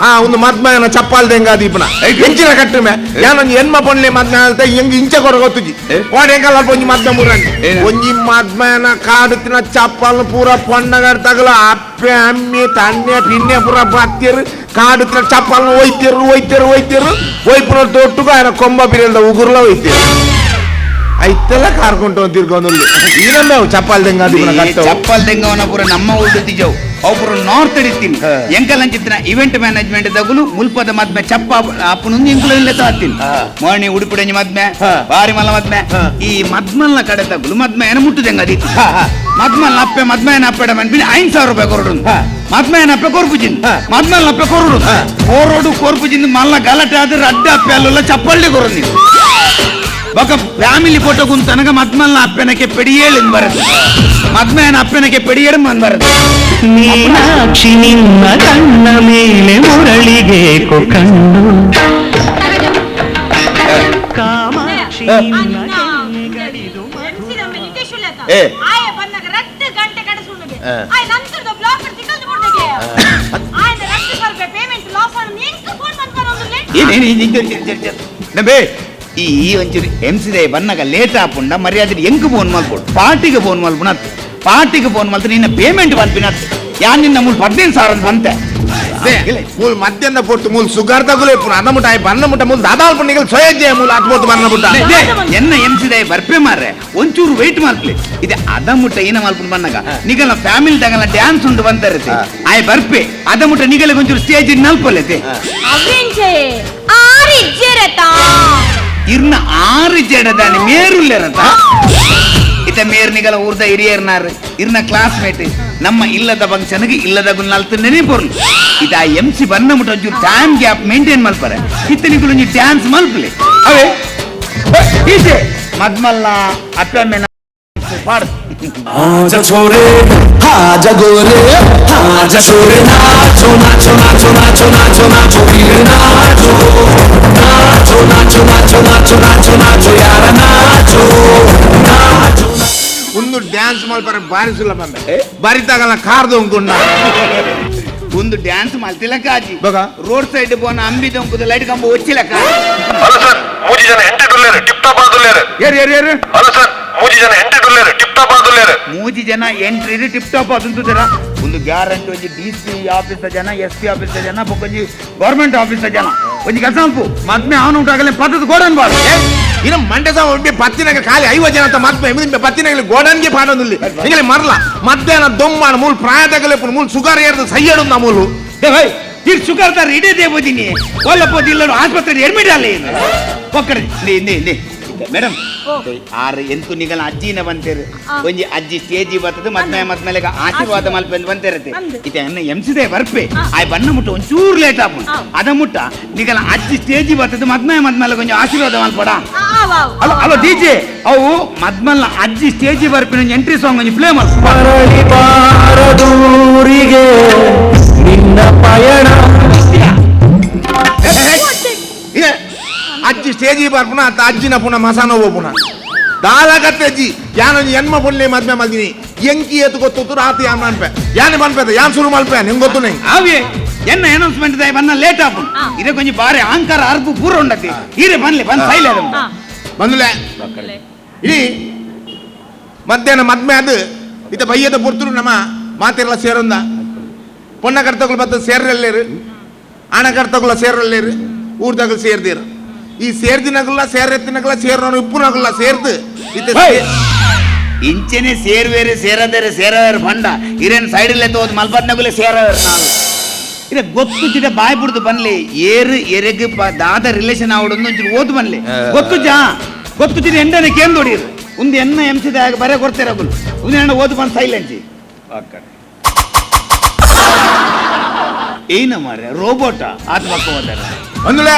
ಒಂದು ಮದ್ಮನ ಚಪ್ಪಾಲ್ದೆಂಗ ದೀಪನ ಹೆಂಚಿನ ಕಟ್ಟು ಮೇ ಯಾನೊಂದು ಹೆಣ್ಮ ಪೊಣ್ಲೆ ಮದ್ಮೆ ಅಂತ ಹೆಂಗ್ ಇಂಚೆ ಕೊಡ ಗೊತ್ತುಜಿ ಓಡೆಂಗಲ್ಲ ಒಂಜಿ ಮದ್ಮೆ ಮುರಂಜಿ ಒಂಜಿ ಮದ್ಮನ ಕಾಡುತ್ತಿನ ಚಪ್ಪಲ್ ಪೂರ ಪೊಣ್ಣಗಡ್ ತಗಲು ಅಪ್ಪೆ ಅಮ್ಮಿ ತಣ್ಣೆ ಪಿನ್ನೆ ಪೂರ ಬತ್ತಿರು ಕಾಡುತ್ತಿನ ಚಪ್ಪಲ್ನ ಒಯ್ತಿರು ಒಯ್ಪುನ ತೊಟ್ಟುಗ ఆయన ಕೊಂಬ ಬಿರಿಯಲ್ದ ಉಗುರ್ಲ ಒಯ್ತಿರು ಐತೆಲ್ಲ ಕಾರ್ಕೊಂಡು ತಿರ್ಕೊಂಡು ಏನಮ್ಮ ಚಪ್ಪಲ್ ದೆಂಗ
ಚಪ್ಪಲ್ ದೆಂಗವನ ಪೂರ ನಮ್ಮ ಉಳ್ದಿಜವು ಅವು ಪೂರ ನಾರ್ತ್ ಇಡ್ತೀನಿ ಎಂಕಲ್ ಅಂಚಿತ್ತಿನ ಇವೆಂಟ್ ಮ್ಯಾನೇಜ್ಮೆಂಟ್ ದಗುಲು ಮುಲ್ಪದ ಮದ್ಮೆ ಚಪ್ಪ ಅಪ್ಪನೊಂದು ಎಂಕುಲ ತಾತೀನಿ ಮಣಿ ಉಡುಪಿಡಂಜಿ ಮದ್ಮೆ ಬಾರಿ ಮಲ್ಲ ಮದ್ಮೆ ಈ ಮದ್ಮಲ್ನ ಕಡೆ ತಗುಲು ಮದ್ಮೆ ಏನ ಮುಟ್ಟುದೆಂಗ ಅದಿ ಮದ್ಮಲ್ ಅಪ್ಪೆ ಮದ್ಮೆನ ಅಪ್ಪೆಡ ಮನ್ಪಿನಿ 5,000 ರೂಪಾಯಿ ಕೊರಡು ಮದ್ಮೆನ ಅಪ್ಪೆ ಕೊರ್ಪುಜಿನ್ ಮದ್ಮಲ್ ಅಪ್ಪೆ ಕೊರಡು ಕೊರ್ಪುಜಿನ್ ಮಲ್ಲ ಗಲಾಟೆ ಆದ್ರೆ ಅಡ್ಡ ಅಪ್ಪೆ ಅಲ್ಲೆಲ್ಲ ಚಪ್ಪಲ್ಲೆ ಕೊರದು ఒక ఫ్యామిలీ ఫోటో గుంతనక మద్మల్న అప్పెనకే పెడియేళింది బరదు మద్మేన అప్పెనకే పెడియేడం మన బరదు
ಮೀನಾಕ್ಷಿ ನಿನ್ನ ಕಣ್ಣ ಮೇಲೆ ಮುರಳಿಗೆ ಕಣ್ಣು ಕಾಮಾಕ್ಷಿ
ಆಯ ಬಂದಾಗ ರಟ್ಟು ಗಂಟೆ ಕಡಸುಳ್ಳಿಗೆ ಆಯ ನಂತರದ ಬ್ಲಾಕ್ ತಿಕ್ಕಲ್ದು ಕೊಡ್ಲಿಗೆ ಆಯ ರಟ್ಟು ಸ್ವಲ್ಪ ಪೇಮೆಂಟ್ ಲಾಸ್ ಆದ ನಿಂಕ ಫೋನ್ ಮಾಡ್ತಾನೆ
ಈ ಒಂಚೂರು ಎಂಸಿದೆ ಬನ್ನಗ ಲೇಟ್ ಆಪುಂಡ ಮರ್ಯಾದೆ ಎಂಕ್ ಫೋನ್ ಮಲ್ಕೊಡು ಪಾರ್ಟಿಗೆ ಫೋನ್ ಮಲ್ಪುನ ಪಾರ್ಟಿಗೆ ಫೋನ್ ಮಲ್ತು ನಿನ್ನ ಪೇಮೆಂಟ್ ಮಲ್ಪಿನ ಯಾನ್ ನಿನ್ನ ಮೂಲ 15,000 ಬಂತೆ
ಮೂಲ ಮಧ್ಯಾಹ್ನ ಪೊಟ್ಟು ಮೂಲ ಸುಗಾರ್ ತಗುಲೆ ಅನ್ನ ಮುಟ್ಟ ಬನ್ನ ಮುಟ್ಟ ಮೂಲ ದಾದಾಲ್ ಪುಣ್ಣಿಗಳು ಸೊಯಜ್ಜೆ ಮೂಲ ಹತ್ಬೋದು ಬನ್ನ ಮುಟ್ಟ
ಎನ್ನ ಎಂಸಿದೆ ಬರ್ಪೆ ಮಾರ್ರೆ ಒಂಚೂರು ವೆಯ್ಟ್ ಮಾಡ್ಲಿ ಇದೆ ಅದ ಮುಟ್ಟ ಏನ ಮಲ್ಪುಂಡು ಬನ್ನಗ ನಿಗಲ ಫ್ಯಾಮಿಲಿ ತಗಲ ಡ್ಯಾನ್ಸ್ ಉಂಟು ಬಂದಿರುತ್ತೆ ಆಯ್ ಬರ್ಪೆ ಅದ ಮುಟ್ಟ ನಿಗಲ ಒಂಚೂರು ಸ್ಟೇಜ್ ನಲ್ಪೊಲ್ಲೈತೆ
ಅವೆಂಚೆ ಆರಿಜ್ಜೆರತಾ
ಇರ್ನ 6 ಜಡದಾನಿ ಮೇರುಲ್ಲೆರತ ಇತ ಮೇರ್ನಿಗಲ ಊರ್ದ ಹಿರಿಯರ್ನಾರ್ ಇರ್ನ ಕ್ಲಾಸ್ಮೇಟ್ ನಮ್ಮ ಇಲ್ಲದ ಫಂಕ್ಷನ್ಗೆ ಇಲ್ಲದ ಗುಲ್ನಾಲ್ತು ನೆನೆಪೊರ್ಲು ಇದ MC ಬನ್ನ ಮುಟ್ಟ ಒಂಚೂರು ಟೈಮ್ ಗ್ಯಾಪ್ ಮೇಂಟೈನ್ ಮಲ್ಪರೆ ಇತ್ತನಿಗಳು ಒಂಚೂರು ಡ್ಯಾನ್ಸ್ ಮಲ್ಪಲೆ ಅವೇ ಈಚೆ ಮದ್ಮಲ್ಲ ಅಪ್ಪಮ್ಮೆನ ಪಾಡು
आजा छोरे आजा गोरे आजा छोरे नाचो नाचो नाचो नाचो नाचो नाचो वीर नाचो नाचो नाचो नाचो नाचो नाचो नाचो यार नाचो नाचो
ಒಂದು ಡ್ಯಾನ್ಸ್ ಮಾಡ್ತಾರೆ ಬಾರಿ ಸುಲಭ ಬಾರಿ ತಗಲ್ಲ ಕಾರ್ದು ಅಂಕೊಂಡ
ಒಂದು ಡ್ಯಾನ್ಸ್ ಮಲ್ತಿಲ್ಲ ಕಾಜಿ
ಬಗ
ರೋಡ್ ಸೈಡ್ ಬೋನ ಅಂಬಿದ ಅಂಕುದ ಲೈಟ್ ಕಂಬ ಒಚ್ಚಿಲ್ಲ
ಹಲೋ ಸರ್ 3 ಜನ ಎಂಟೆ ಡುಲ್ಲೇರು ಟಿಪ್ ಟಾಪ್ ಆದುಲ್ಲೇರು
ಯಾರು
ಹಲೋ ಸರ್ 3 ಜನ ಎಂಟೆ ಡುಲ್ಲೇರು ಟಿಪ್ ಟಾಪ್ ಆದುಲ್ಲೇರು
3 ಜನ ಎಂಟ್ರಿ ಟಿಪ್ ಟಾಪ್ ಅದಂತುದರ ಒಂದು ಗ್ಯಾರಂಟಿ ಒಂಜಿ DC ಆಫೀಸ್ ಜನ SP ಆಫೀಸ್ ಜನ ಬೊಕೊಂಜಿ ಗವರ್ನಮೆಂಟ್ ಆಫೀಸ್ ಜನ ಒಂಜಿ ಕೆಲಸ ಅನ್ಪು ಮದ್ಮೆ ಅವನು ಉಂಟಾಗಲೇ ಪತ್ತದ ಗೋಡನ್ ಬಾಡು
ಇನ್ನು ಮಂಡ್ಯ ಸಹ ಒಬ್ಬ ಪತ್ತಿನಾಗ ಖಾಲಿ 50 ಜನ ಅಂತ ಮತ್ತೆ ಪತ್ತಿನಾಗಲಿ ಗೋಡನ್ಗೆ ಪಾಡೋದಿಲ್ಲ ನಿಗಲಿ ಮರಲ ಮಧ್ಯಾಹ್ನ ದೊಮ್ಮಾಣ ಮೂಲ ಪ್ರಾಯದಾಗಲೇ ಮೂಲ ಸುಗಾರ್ ಏರ್ದು ಸೈಯಡು ನಮೂಲು
ಇರ್ ಶುಗರ್ ದಾರ ಇಡೇ ದೇಬೋದಿನಿ ಒಲ್ಲಪ್ಪೋದಿ ಇಲ್ಲ ಆಸ್ಪತ್ರೆ ಅಡ್ಮಿಟ್ ಅಲ್ಲ ಒಕ್ಕಡೆ ಮೇಡಮ್ ಆರು ಎಂಟು ನಿಗಲ ಅಜ್ಜಿನ ಬಂತೇರು ಒಂಜಿ ಅಜ್ಜಿ ಸ್ಟೇಜಿ ಬರ್ತದೆ ಮದ್ಮೇಲೆ ಆಶೀರ್ವಾದ ಮಲ್ಪ ಬಂತಿರತ್ತೆ ಇತ ಎನ್ನ ಎಂಸಿದೆ ಬರ್ಪೆ ಆಯ್ ಬಣ್ಣ ಮುಟ್ಟ ಒಂಚೂರು ಲೇಟ್ ಆಪು ಅದ ಮುಟ್ಟ ನಿಗಲ ಅಜ್ಜಿ ಸ್ಟೇಜಿ ಬರ್ತದೆ ಮದ್ಮೇಲೆ ಕೊಂಚ ಆಶೀರ್ವಾದ ಮಲ್ಪಡ ಅಲ್ಲ DJ ಅವು ಮದ್ಮಲ್ಲ ಅಜ್ಜಿ ಸ್ಟೇಜಿ ಬರ್ಪಿನ ಎಂಟ್ರಿ ಸಾಂಗ್ ಒಂಜಿ ಪ್ಲೇ ಮಲ್ಪ
ಮರಳಿ ಬಾರದೂರಿಗೆ ನಿನ್ನ ಪಯಣ
ಅಜ್ಜಿ ಸ್ಟೇಜಿ ಬರ್ಪುನ ಅತ್ತ ಅಜ್ಜಿನ ಪುನಃ ಮಸಾನ ಹೋಗ್ಪುನ ದಾಲಾಗತ್ತೆ ಅಜ್ಜಿ ಯಾನೊಂದು ಹೆಣ್ಮ ಪುಣ್ಯ ಮದ್ಮೆ ಮಲ್ದಿನಿ ಎಂಕಿ ಎತ್ತು ಗೊತ್ತು ರಾತ್ರಿ ಯಾನ್ ಮನ್ಪೆ ಯಾನೆ ಮನ್ಪೆ ಯಾನ್ ಶುರು ಮಲ್ಪೆ ನಿಂಗೆ ಗೊತ್ತು ನಂಗೆ
ಅವಿ ಎನ್ನ ಅನೌನ್ಸ್ಮೆಂಟ್ ದಾಯ ಬನ್ನ ಲೇಟ್ ಆಪು ಇದೇ ಕೊಂಚ ಬಾರಿ ಆಂಕಾರ ಅರ್ಬು ಪೂರ ಉಂಡತಿ ಇರೆ ಬನ್ಲಿ ಬಂದ್ ಸೈಲ್
ಬಂದುಲೆ ಇಡೀ ಮಧ್ಯಾಹ್ನ ಮದ್ಮೆ ಅದು ಇತ್ತ ಬಯ್ಯದ ಪುರ್ತರು ನಮ್ಮ ಮಾತಿರಲ್ಲ ಸೇರೊಂದ ಪೊಣ್ಣ ಕರ್ತಗಳು ಬತ್ತ ಸೇರಲ್ಲೇರು ಆಣ ಕರ್ತಗಳ ಸೇರಲ್ಲೇರು ಊರ್ದಾಗಲು ಸೇರ್ದಿರು ಈ ಸೇರ್ದಿನಗಲ್ಲ ಸೇರೆತ್ತಿನಗಲ್ಲ ಸೇರೋನು ಇಪ್ಪುನಗಲ್ಲ ಸೇರ್ದು ಇತ್ತ
ಇಂಚೆನೆ ಸೇರ್ವೇರೆ ಸೇರದೇರೆ ಸೇರವೇರೆ ಪಂಡ ಇರೇನ್ ಸೈಡ್ ಹೋದ್ ಮಲ್ಬದ್ನಗುಲೆ ಸೇರವೇರೆ ನಾವು ಇದೇ ಗೊತ್ತು ಬಾಯ್ ಬಿಡ್ದು ಬನ್ಲಿ ಏರು ಎರೆಗ್ ದಾದ ರಿಲೇಷನ್ ಆವಡೊಂದು ಓದ್ ಬನ್ಲಿ ಗೊತ್ತು ಎಂಡನೆ ಕೇಂದೊಡಿರು ಒಂದು ಎನ್ನ ಎಂಸಿದ ಬರೇ ಕೊಡ್ತಿರಗುಲು ಒಂದು ಎಣ್ಣ ಓದ್ ಬಂದು ಸೈಲೆನ್ಸಿ ಏನ ಮಾರ್ರೆ ರೋಬೋಟ ಆತ ಪಕ್ಕ ಹೋದಾರ
ಬಂದುಲೆ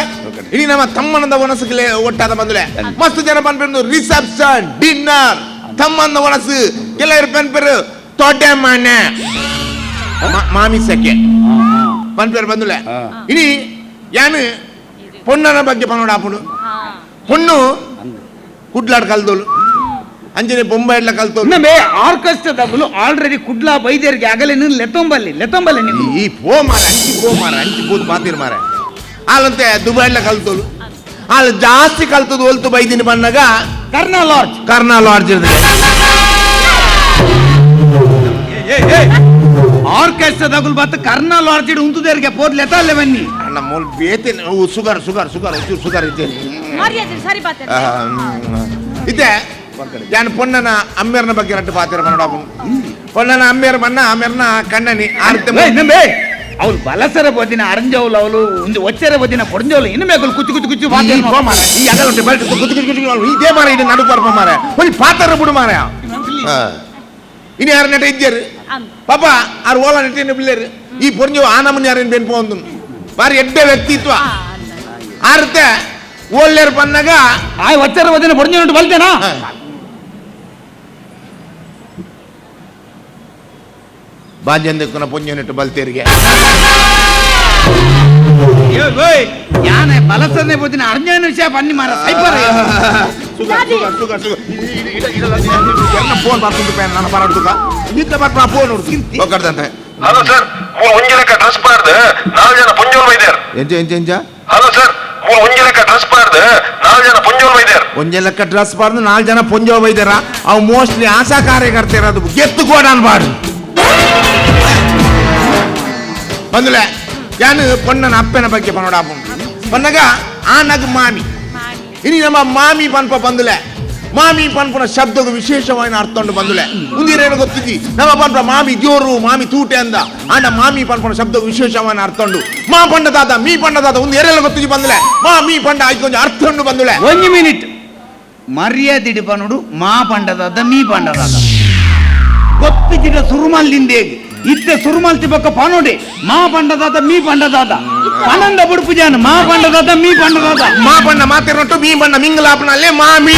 ಇಡೀ ನಮ್ಮ ತಮ್ಮನದ ಒಣಸಿಗೆ ಒಟ್ಟಾದ ಬಂದುಲೆ ಮಸ್ತ್ ಜನ ಬಂದ್ಬಿಟ್ಟು ರಿಸೆಪ್ಷನ್ ಡಿನ್ನರ್ ತಮ್ಮಂದ ಒಣಸು ಎಲ್ಲ ಪೆನ್ಪೇರು ತೊಡೆ ಮನೆ ಮಾಮಿ ಸೆಕೆ ಪನ್ಪೇರು ಬಂದುಲೆ ಇಡೀ ಯಾನು ಪೊಣ್ಣನ ಬಗ್ಗೆ ಪನೋಡಾಪುಡು ಪೊಣ್ಣು ಕುಡ್ಲಾಡ್ ಕಲ್ದೋಳು ಅಂಜನೆ ಬೊಂಬೈ ಎಲ್ಲ ಕಲ್ತೋಳು
ನಮ್ಮೆ ಆರ್ಕೆಸ್ಟ್ರಾದಗಳು ಆಲ್ರೆಡಿ ಕುಡ್ಲಾ ಬೈದೇರಿಗೆ ಆಗಲೇ ನೀನು ಲೆತ್ತೊಂಬಲ್ಲಿ ನೀವು
ಈ ಅಂಚಿ ಬೂತ್ ಮಾತಿರ್ ಮಾರ ಹಾಲಂತೆ ದುಬೈ ಎಲ್ಲ ಕಲ್ತೋಳು ಹಾಲು ಜಾಸ್ತಿ ಕಲ್ತದ್ದು ಹೊಲ್ತು ಬೈದಿನಿ ಬಂದಾಗ ಕರ್ನಾ ಲಾಡ್ಜ್ ಇರ್ತದೆ
ಆರ್ಕೆಸ್ಟ್ರಾದಗಳು ಬತ್ತ ಕರ್ನಾ ಲಾಡ್ಜ್ ಇಡು ಉಂತುದೇರಿಗೆ ಪೋದ್ ಲೆತ್ತಲ್ಲೇ ಬನ್ನಿ
ಅಣ್ಣ ಮೂಲ್ ಬೇತೆ ಸುಗರ್ ಇದ್ದೇನೆ
ಸರಿ ಬಾತೆ
ಇದ್ದೆ ನಾನು ಪೊಣ್ಣನ ಅಮ್ಮೇರ್ನ ಬಗ್ಗೆ ರಟ್ಟು ಪಾತಿರ ಮನೋಡಾಪು ಪೊಣ್ಣನ ಅಮ್ಮೇರ್ ಮನ್ನ ಅಮ್ಮೇರ್ನ ಕಣ್ಣನಿ ಆರ್ತೆ
ಅವ್ಳು ಬಲಸರ ಬೋದಿನ ಅರಂಜವ್ಲು ಅವಳು ಒಂದು ಒಚ್ಚರ ಬೋದಿನ ಕೊಡಂಜವ್ಲು ಇನ್ನು ಮೇಗಲು ಕುಚ್ಚು
ಇದೇ ಮಾರ ಇದು ನಡು ಬರ್ಪ ಮಾರ ಒಂದು ಪಾತ್ರ ಬಿಡು ಮಾರ ಇನ್ನು ಯಾರು ನೆಟ ಇದ್ದರು ಪಾಪ ಆರು ಓಲ ನೆಟ್ಟಿನ ಬಿಳ್ಳೇರು ಈ ಪೊಂಜು ಆನಮನ್ ಯಾರೇನು ಬೆನ್ಪೋ ಒಂದು ಬಾರಿ ಎಡ್ಡ ವ್ಯಕ್ತಿತ್ವ ಆರ್ತೆ ಓಲ್ಲೇರು ಬಂದಾಗ
ಆ ಒಚ್ಚರ ಬೋದಿನ ಕೊಡಂಜ ಬಲ್ತೇನಾ
ಬಾಂಜಂದಕ್ಕನ ಪೊಂಜನೆಟ್ಟು ಬಲ್ತೇರಿಗೆ
ಯಾನೆ ಬಲಸನೆ ಬೋದಿನ ಅರ್ಜನ ವಿಷಯ ಬನ್ನಿ ಮಾರ ಸೈಪರ್
ಫೋನ್ ಬರ್ತಿದ್ದು ನಾನು ಬರಾಡ್ದುಕ ಇತ್ತ ಬರ್ತಾ ಫೋನ್ ನೋಡ್ತೀನಿ ಹೋಗ್ಕಡ್ದಂತೆ
ಹಲೋ ಸರ್ ಮುಂಜಾನೆ ಡ್ರೆಸ್ ಪಾಡ್ದು 4 ಜನ ಪುಂಜೋಲ್ ಬೈದಾರ
ಎಂಚ
ಹಲೋ ಸರ್ ಮುಂಜಾನೆ ಡ್ರೆಸ್ ಪಾಡ್ದು 4 ಜನ ಪುಂಜೋಲ್ ಬೈದಾರ
ಒಂಜೆಲ್ಲಕ್ಕ ಡ್ರೆಸ್ ಪಾಡ್ದು 4 ಜನ ಪೊಂಜೋ ಬೈದಾರ ಅವು ಮೋಸ್ಟ್ಲಿ ಆಶಾ ಕಾರ್ಯಕರ್ತ ಇರೋದು ಗೆತ್ತು ಕೂಡ ಅನ್ಬಾರ್ದು ಬಂದುಲೆ ಯಾನು ಪೊಣ್ಣನ ಅಪ್ಪನ ಬಗ್ಗೆ ಪನೋಡಾಪು ಪನ್ನಗ ಆನಗ ಮಾಮಿ ಇನಿ ನಮ್ಮ ಮಾಮಿ ಪನ್ಪ ಬಂದುಲೆ ಮಾಮಿ ಪನ್ಪನ ಶಬ್ದದ ವಿಶೇಷವಾದ ಅರ್ಥ ಉಂಟು ಬಂದುಲೆ ಮುಂದಿರೇನು ಗೊತ್ತಿದ್ದಿ ನಮ್ಮ ಪನ್ಪ ಮಾಮಿ ಜೋರು ಮಾಮಿ ತೂಟೆ ಅಂದ ಆಂಡ ಮಾಮಿ ಪನ್ಪನ ಶಬ್ದ ವಿಶೇಷವಾದ ಅರ್ಥ ಉಂಟು ಮಾ ಪಂಡದಾದ ಮೀ ಪಂಡದಾದ ಒಂದು ಎರೆಲ್ಲ ಗೊತ್ತಿದ್ದಿ ಬಂದುಲೆ ಮಾ ಮೀ ಪಂಡ ಆಯ್ತು ಒಂದು ಅರ್ಥ ಉಂಟು ಬಂದುಲೆ
1 ಮಿನಿಟ್ ಮರ್ಯಾದಿಡಿ ಪನುಡು ಮಾ ಪಂಡದಾದ ಮೀ ಪಂಡದಾದ ಗೊತ್ತಿದ್ದ ಸುರುಮಲ್ಲಿಂದೇ ಇತ್ತೆ ಸುರುಮಲ್ತಿ ಪಕ್ಕ ಪನೋಡೆ ಮಾ ಪಂಡದಾದ ಮೀ ಪಂಡದಾದ ಪನಂದ ಬುಡುಪು ಜಾನ ಮಾ ಪಂಡದಾದ ಮೀ ಪಂಡದಾದ
ಮಾ ಪಂಡ ಮಾತಿರ್ನೊಟ್ಟು ಮೀ ಪಂಡ ಮಿಂಗಲಾಪನಲ್ಲೇ ಮಾಮಿ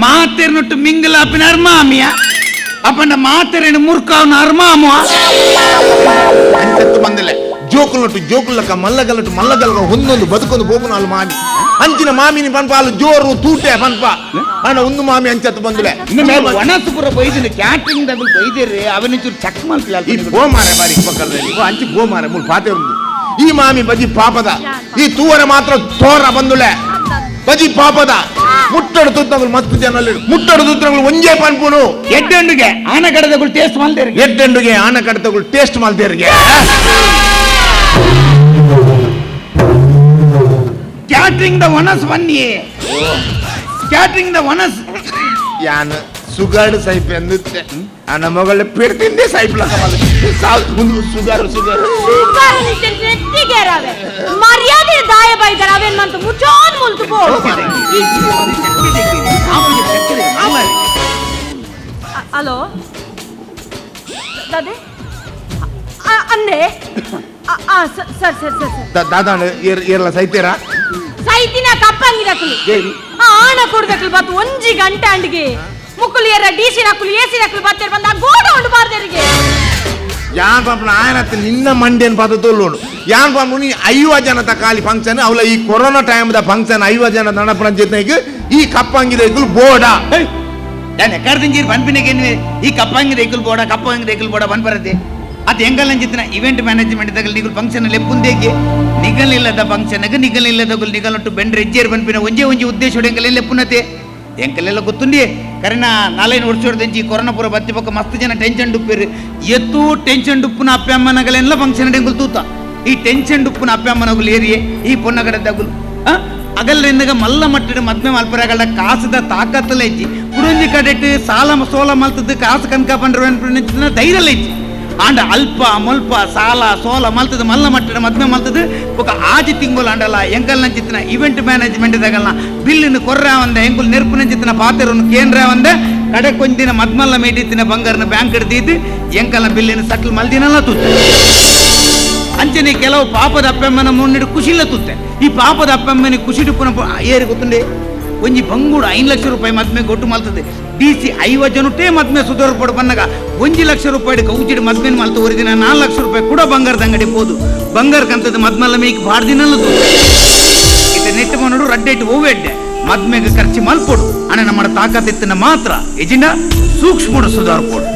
ಮಾತಿರ್ನೊಟ್ಟು ಮಿಂಗಲಾಪಿನ ಅರ್ಮಾಮಿಯ ಅಪ್ಪಂಡ ಮಾತಿರೇನು ಮುರ್ಕಾವನ ಅರ್ಮಾಮುವ
ಅಂಚತ್ತು ಬಂದಿಲ್ಲ ಜೋಕುಲಕ್ಕ ಮಲ್ಲಗಲ್ಲಕ ಒಂದೊಂದು ಬದುಕೊಂದು ಬೋಪುನ ಅಲ್ಲಿ ಮಾಮಿ ಅಂಚಿನ ಮಾಮಿನಿ ಪನ್ಪ ಅಲ್ಲಿ ಜೋರು ತೂಟೆ ಪನ್ಪ ಅಣ್ಣ ಒಂದು ಮಾಮಿ ಅಂಚತ್ತು ಬಂದಿಲ್ಲ
ಒಣಸುಪುರ ಬೈದಿನ ಕ್ಯಾಟ್ರಿಂಗ್ ಡಬಲ್ ಬೈದಿರಿ ಅವನಿಚೂರು ಚೆಕ್ ಮಾಡ್ತಿಲ್ಲ
ಈ ಗೋಮಾರೆ ಬಾರಿ ಪಕ್ಕದಲ್ಲಿ ಅಂಚಿ ಗೋಮಾರೆ ಮುಲ್ ಪಾತೆ ಉಂಟು ಈ ಮಾಮಿ ಬಜಿ ಪಾಪದ ಈ ತೂವರೆ ಮಾತ್ರ ತೋರ ಬಂದುಲೆ ಬಜಿ ಪಾಪದ ಮುಟ್ಟಡು ತುತ್ತಗಳು ಮಸ್ತ್ ಜನ ಮುಟ್ಟಡು ತುತ್ತಗಳು ಒಂಜೇ ಪನ್ಪುನು
ಎಡ್ಡೆಂಡುಗೆ ಆನ ಕಡದಗಳು ಟೇಸ್ಟ್ ಮಾಡ್ತೇರಿ
ಎಡ್ಡೆಂಡುಗೆ ಆನ ಕಡತಗಳು ಟೇಸ್ಟ್ ಮಾಡ್ತೇರಿಗೆ
ಕ್ಯಾಟ್ರಿಂಗ್ ದ ಒನಸ್ ಬನ್ನಿ ಕ್ಯಾಟ್ರಿಂಗ್ ದ ಒನಸ್
ಯಾನ್ ಸುಗಾಡು ಸೈಪ್ ಎಂದುತ್ತೆ ಅಣ್ಣ ಮಗಳ ಪೆಡ್ತಿಂದೆ ಸೈಪ್ ಸುಗಾರು
ಮರ್ಯಾದೆ ದಾಯ ಬೈದಾರ ಅವೇನ್ ಮಂತು ಮುಚ್ಚೋನ್ ಮುಲ್ತು ಪೋ ಹಲೋ ದಾದೆ ಅಂದೆ ಸರ್
ದಾದಾಣ ಏರ್ಲ ಸೈತೇರಾ
ಸೈತಿನ ಕಪ್ಪಂಗಿದಕ್ಕಲು ಆಣ ಕೊಡ್ದಕ್ಕಲು ಬತ್ತು 1 ಗಂಟೆ ಅಂಡಿಗೆ ಮುಕ್ಕುಲು ಎರ ಡಿಸಿ ನಕ್ಕಲು ಎಸಿ ನಕ್ಕಲು ಬತ್ತೇರ್ ಬಂದ ಗೋಡ ಉಂಡು ಬಾರ್ದೇರಿಗೆ
ಯಾನ್ ಪಾಪ ಆಯನತ್ತ ನಿನ್ನ ಮಂಡ್ಯನ್ ಪಾತ ತೋಲೋಡು ಯಾನ್ ಪಾಪ ನೀ 50 ಜನದ ಖಾಲಿ ಫಂಕ್ಷನ್ ಅವಳ ಈ ಕೊರೋನಾ ಟೈಮ್ ದ ಫಂಕ್ಷನ್ 50 ಜನ ನಡಪನ ಜೊತೆಗೆ ಈ ಕಪ್ಪಂಗಿದ ಬೋಡ
ನಾನು ಎಕ್ಕಡ್ದಿಂಜೀರ್ ಪನ್ಪಿನಗೆ ಈ ಕಪ್ಪಂಗಿ ರೇಕುಲ್ ಬೋಡ ಪನ್ಪರದೆ ಅದು ಎಂಗಲ್ಲ ಅಂಚಿತ್ತಿನ ಇವೆಂಟ್ ಮ್ಯಾನೇಜ್ಮೆಂಟ್ ತಗಲ್ ನಿಗುಲ್ ಫಂಕ್ಷನ್ ಲೆಪ್ಪುಂದೇಗೆ ನಿಗಲಿಲ್ಲದ ಫಂಕ್ಷನ್ಗೆ ನಿಗಲಿಲ್ಲದಗುಲ್ ನಿಗಲೊಟ್ಟು ಬೆಂಡ್ರೆ ಎಜ್ಜೇರ್ ಪನ್ಪಿನ ಒಂಜೇ ಉದ್ದೇಶ ಎಂಕಲೆಲ್ಲ ಲೆಪ್ಪುನತೆ ಎಂಕಲೆಲ್ಲ ಗೊತ್ತುಂಡಿ ಕರೆನ 4 ವರ್ಷದಂಚಿ ಕೊರೋನಾ ಪೂರ ಬತ್ತಿ ಪಕ್ಕ ಮಸ್ತ್ ಜನ ಟೆನ್ಷನ್ ಡುಪ್ಪಿರು ಎತ್ತು ಟೆನ್ಷನ್ ಡುಪ್ಪುನ ಅಪ್ಪಮ್ಮನಗಳೆಲ್ಲ ಫಂಕ್ಷನ್ ಎಂಗುಲ್ ತೂತ ಈ ಟೆನ್ಷನ್ ಡುಪ್ಪುನ ಅಪ್ಪಮ್ಮನಗುಲ್ ಏರಿಯೇ ಈ ಪೊನ್ನಗಡದಗುಲು ಅಗಲ್ರಿಂದಾಗ ಮಲ್ಲ ಮಟ್ಟಿಡು ಮದ್ಮೆ ಮಲ್ಪರಗಳ ಕಾಸದ ತಾಕತ್ತಲ್ಲ ಇಜ್ಜಿ ಕುಡುಂಜಿ ಕಡೆಟ್ ಸಾಲ ಸೋಲ ಮಲ್ತದ್ದು ಕಾಸು ಕನಕ ಪಂಡ್ರ ಧೈರ್ಯ ಇಜ್ಜಿ ಆಂಡ ಅಲ್ಪ ಮುಲ್ಪ ಸಾಲ ಸೋಲ ಮಲ್ತದ ಮಲ್ಲ ಮಟ್ಟಿಡ ಮದ್ಮೆ ಮಲ್ತದ್ದು ఒక ಆಜಿ ತಿಂಗಳು ಅಂಡಲ್ಲ ಎಂಕಲ್ ನಂಚಿತ್ತಿನ ಇವೆಂಟ್ ಮ್ಯಾನೇಜ್ಮೆಂಟ್ ಇದಾಗಲ್ಲ ಬಿಲ್ಲಿನ ಕೊರ್ರ ಒಂದ ಎಂಕುಲ್ ನೆರ್ಪು ನಂಚಿತ್ತಿನ ಪಾತ್ರವನ್ನು ಕೇಂದ್ರ ಒಂದ ಕಡೆ ಕೊಂದಿನ ಮದ್ಮಲ್ಲ ಮೇಟಿತ್ತಿನ ಬಂಗಾರನ ಬ್ಯಾಂಕ್ ಹಿಡ್ದಿದ್ದು ಎಂಕಲ್ನ ಬಿಲ್ಲಿನ ಸಟ್ಲ್ ಮಲ್ದಿನಲ್ಲ ತುತ್ತ ಅಂಚನೆ ಕೆಲವು ಪಾಪದ ಅಪ್ಪಮ್ಮನ ಮುನ್ನಿಡು ಖುಷಿಲ್ಲ ತುತ್ತೆ ಈ ಪಾಪದ ಅಪ್ಪಮ್ಮನ ಖುಷಿ ಪುನಃ ಏರಿ ಗೊತ್ತುಂಡೆ ಒಂಜಿ ಬಂಗೂಡು 5 ಲಕ್ಷ ರೂಪಾಯಿ ಮದ್ಮೆ ಗೊಟ್ಟು ಮಲ್ತದೆ DC 50 ಜನಟೇ ಮದ್ಮೆ ಸುಧಾರ ಪಡು ಬನ್ನಗ 1 ಲಕ್ಷ ರೂಪಾಯಿ ಕೌಚಿಡು ಮದ್ಮೆನ ಮಲ್ತು ಒರಿದಿನ 4 ಲಕ್ಷ ರೂಪಾಯಿ ಕೂಡ ಬಂಗಾರದ ಅಂಗಡಿ ಹೋದು ಬಂಗಾರ ಕಂತದ ಮದ್ಮಲ್ಲ ಮೇಕ್ ಬಾಡ್ದಿನಲ್ಲ ಇದು ನೆಟ್ಟು ಮನೋಡು ರಡ್ಡೆಟ್ಟು ಹೋವೆಡ್ಡೆ ಮದ್ಮೆಗೆ ಖರ್ಚು ಮಲ್ಪೊಡು ಅಣ್ಣ ನಮ್ಮ ತಾಕತ್ತಿನ ಮಾತ್ರ ಎಜಿಂಡ ಸೂಕ್ಷ್ಮ ಸುಧಾರ ಪೋಡು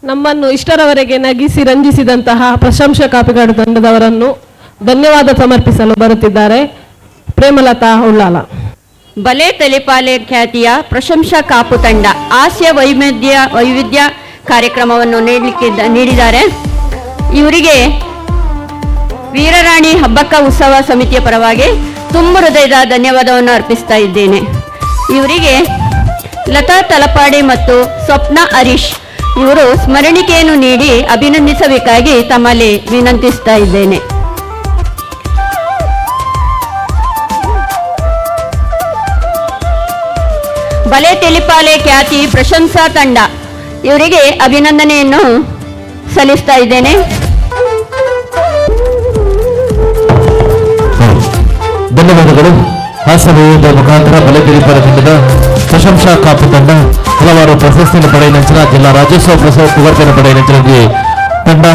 ನಮ್ಮನ್ನು ಇಷ್ಟರವರೆಗೆ ನಗಿಸಿ ರಂಜಿಸಿದಂತಹ ಪ್ರಶಂಸಾ ಕಾಪಿಕಾಡು ತಂಡದವರನ್ನು ಧನ್ಯವಾದ ಸಮರ್ಪಿಸಲು ಬರುತ್ತಿದ್ದಾರೆ ಪ್ರೇಮಲತಾ ಉಳ್ಳಾಲ.
ಬಲೆ ತಲಿಪಾಲೆ ಖ್ಯಾತಿಯ ಪ್ರಶಂಸಾ ಕಾಪು ತಂಡ ಹಾಸ್ಯ ವೈವಿಧ್ಯ ಕಾರ್ಯಕ್ರಮವನ್ನು ನೀಡಿದ್ದಾರೆ. ಇವರಿಗೆ ವೀರರಾಣಿ ಹಬ್ಬಕ್ಕ ಉತ್ಸವ ಸಮಿತಿಯ ಪರವಾಗಿ ತುಂಬ ಹೃದಯದ ಧನ್ಯವಾದವನ್ನು ಅರ್ಪಿಸ್ತಾ ಇದ್ದೇನೆ. ಇವರಿಗೆ ಲತಾ ತಲಪಾಡಿ ಮತ್ತು ಸ್ವಪ್ನ ಹರೀಶ್ ಇವರು ಸ್ಮರಣಿಕೆಯನ್ನು ನೀಡಿ ಅಭಿನಂದಿಸಬೇಕಾಗಿ ತಮ್ಮಲ್ಲಿ ವಿನಂತಿಸ್ತಾ ಇದ್ದೇನೆ. ಬಲೆ ತೆಲಿಪಾಲೆ ಖ್ಯಾತಿ ಪ್ರಶಂಸಾ ತಂಡ ಇವರಿಗೆ ಅಭಿನಂದನೆಯನ್ನು ಸಲ್ಲಿಸ್ತಾ ಇದ್ದೇನೆ.
ಧನ್ಯವಾದಗಳು. ಹಾಸ್ಯದ ಮುಖಾಂತರ ಬಲೆ ತೆಲಿಪಾಲೆ ತಂಡದ ಪ್ರಶಂಸಾ ಕಾಪು ತಂಡ ಹಲವಾರು ಪ್ರಶಸ್ತಿಯನ್ನು ಪಡೆಯಲಿಂಚಿನ ಜಿಲ್ಲಾ ರಾಜ್ಯೋತ್ಸವ ಪ್ರಶಸ್ತಿ ಪಡೆಯಲಿಂಚಿನ ತಂಡ